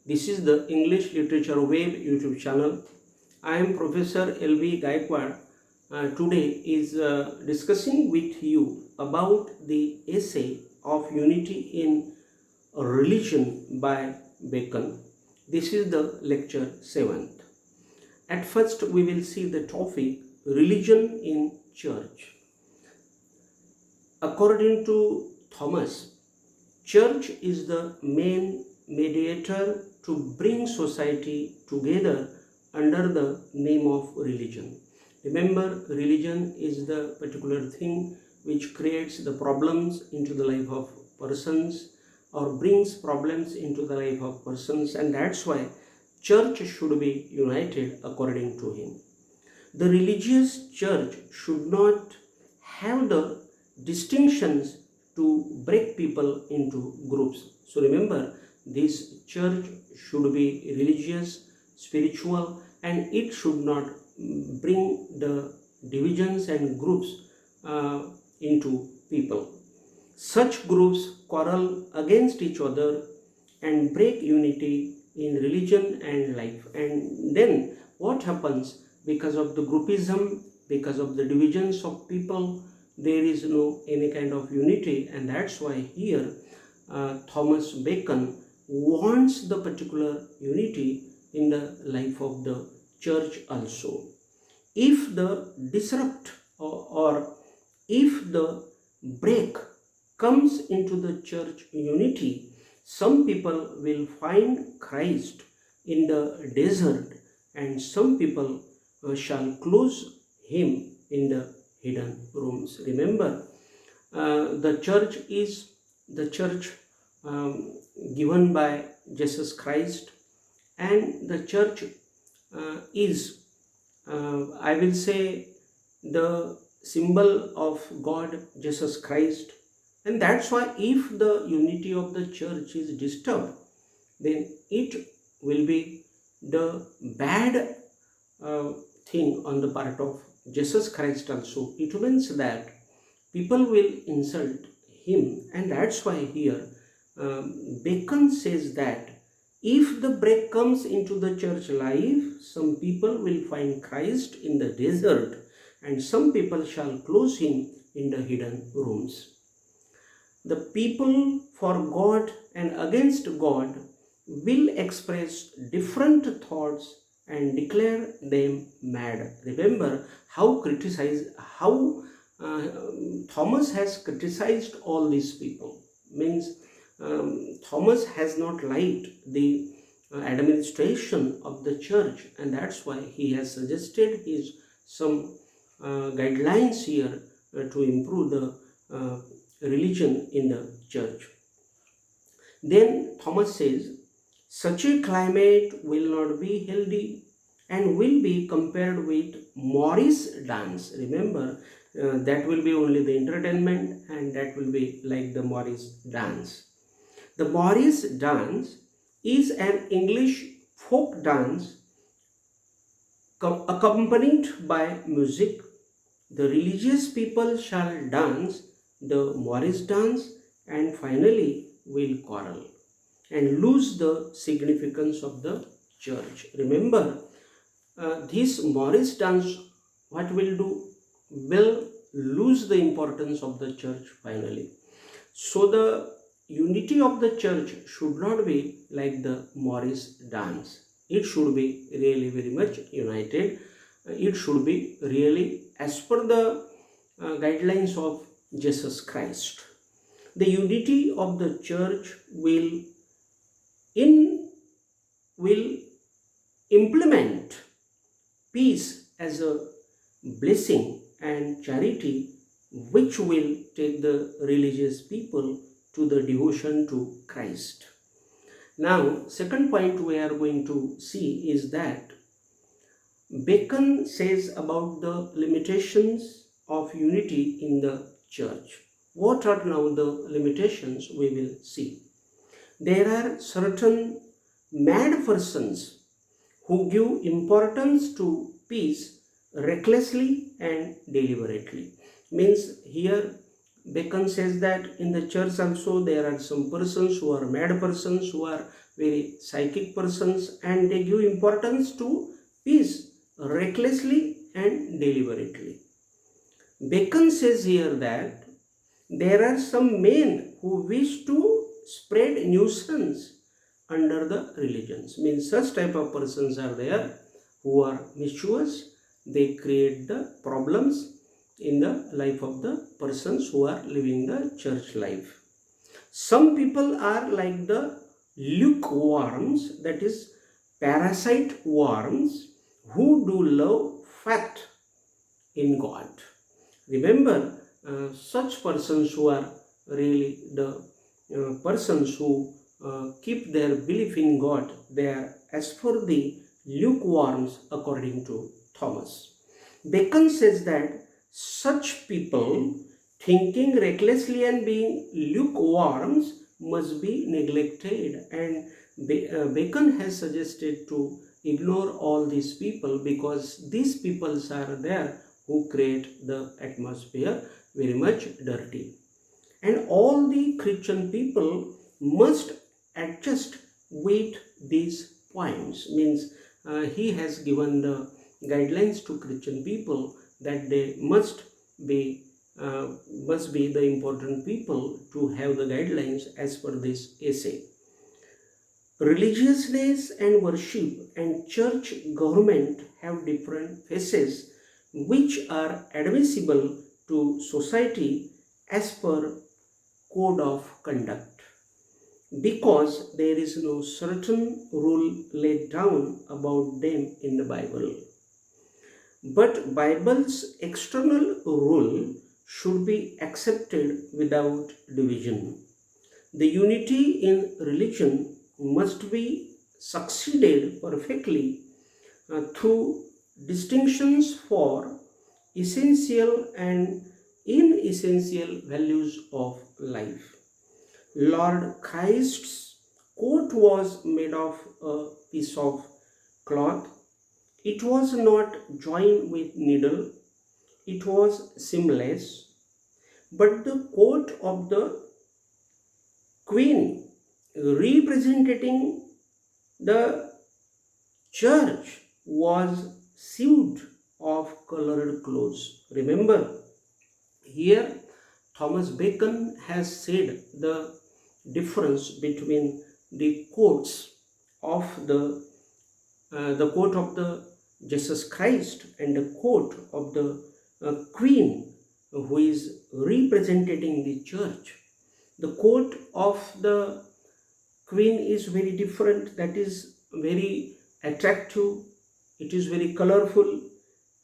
This is the English Literature Web YouTube channel. I am Professor L.B.Gayakawad. Today is discussing with you about the essay of Unity in Religion by Bacon. This is the lecture 7th. At first, we will see the topic Religion in Church. According to Thomas, Church is the main mediator to bring society together under the name of religion. Remember, religion is the particular thing which creates the problems into the life of persons or brings problems into the life of persons, and that's why church should be united according to him. The religious church should not have the distinctions to break people into groups. So remember, this church should be religious, spiritual, and it should not bring the divisions and groups into people. Such groups quarrel against each other and break unity in religion and life. And then what happens? Because of the groupism, because of the divisions of people, there is no any kind of unity, and that's why here Thomas Bacon wants the particular unity in the life of the church also. If the disrupt or if the break comes into the church unity, some people will find Christ in the desert and some people shall close him in the hidden rooms. Remember, the church is the church given by Jesus Christ, and the church is, I will say, the symbol of God, Jesus Christ, and that's why if the unity of the church is disturbed, then it will be the bad thing on the part of Jesus Christ also. It means that people will insult him, and that's why here Bacon says that if the break comes into the church life, some people will find Christ in the desert and some people shall close him in the hidden rooms. The people for God and against God will express different thoughts and declare them mad. Remember how Thomas has criticized all these people. Means Thomas has not liked the administration of the church, and that's why he has suggested some guidelines here to improve the religion in the church. Then Thomas says, such a climate will not be healthy and will be compared with Morris dance. Remember, that will be only the entertainment, and that will be like the Morris dance. The Morris dance is an English folk dance accompanied by music. The religious people shall dance the Morris dance and finally will quarrel and lose the significance of the church. Remember, this Morris dance, what will do? Will lose the importance of the church finally. So the unity of the church should not be like the Morris dance. It should be really very much united. It should be really as per the guidelines of Jesus Christ. The unity of the church will implement peace as a blessing and charity, which will take the religious people to the devotion to Christ. Now, second point we are going to see is that Bacon says about the limitations of unity in the church. What are now the limitations? We will see. There are certain mad persons who give importance to peace recklessly and deliberately. Means here Bacon says that in the church also there are some persons who are mad persons who are very psychic persons, and they give importance to peace recklessly and deliberately. Bacon says here that there are some men who wish to spread nuisance under the religions. Means such type of persons are there who are mischievous. They create the problems in the life of the persons who are living the church life. Some people are like the lukewarms, that is parasite worms, who do love fat in God. Remember, such persons who are really the persons who keep their belief in God, they are as for the lukewarms according to Thomas. Bacon says that such people thinking recklessly and being lukewarms must be neglected, and Bacon has suggested to ignore all these people, because these peoples are there who create the atmosphere very much dirty. And all the Christian people must adjust with these points. Means he has given the guidelines to Christian people that they must be the important people to have the guidelines as per this essay. Religiousness and worship and church government have different phases which are admissible to society as per code of conduct, because there is no certain rule laid down about them in the Bible. But Bible's external rule should be accepted without division. The unity in religion must be succeeded perfectly through distinctions for essential and inessential values of life. Lord Christ's coat was made of a piece of cloth. It was not joined with needle. It was seamless. But the coat of the queen representing the church was sewed of colored clothes. Remember, here Thomas Bacon has said the difference between the coats of the coat of the Jesus Christ and the coat of the queen who is representing the church. The coat of the queen is very different, that is very attractive, it is very colorful,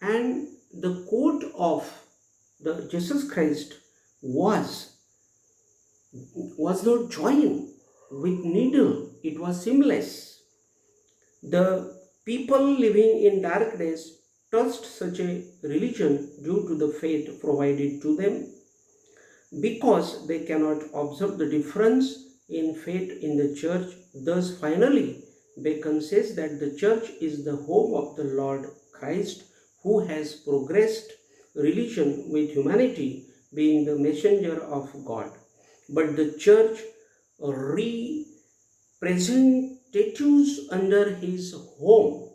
and the coat of the Jesus Christ was not joined with needle, it was seamless. The people living in darkness trust such a religion due to the faith provided to them, because they cannot observe the difference in faith in the church. Thus, finally, Bacon says that the church is the home of the Lord Christ, who has progressed religion with humanity, being the messenger of God. But the church representatives under his home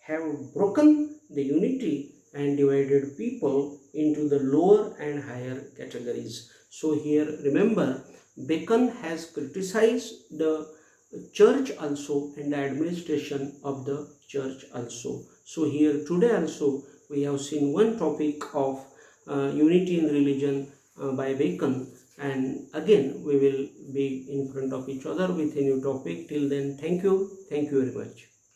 have broken the unity and divided people into the lower and higher categories. So here, remember, Bacon has criticized the church also and the administration of the church also. So here today also we have seen one topic of unity in religion by Bacon, and again we will be in front of each other with a new topic. Till then, thank you very much.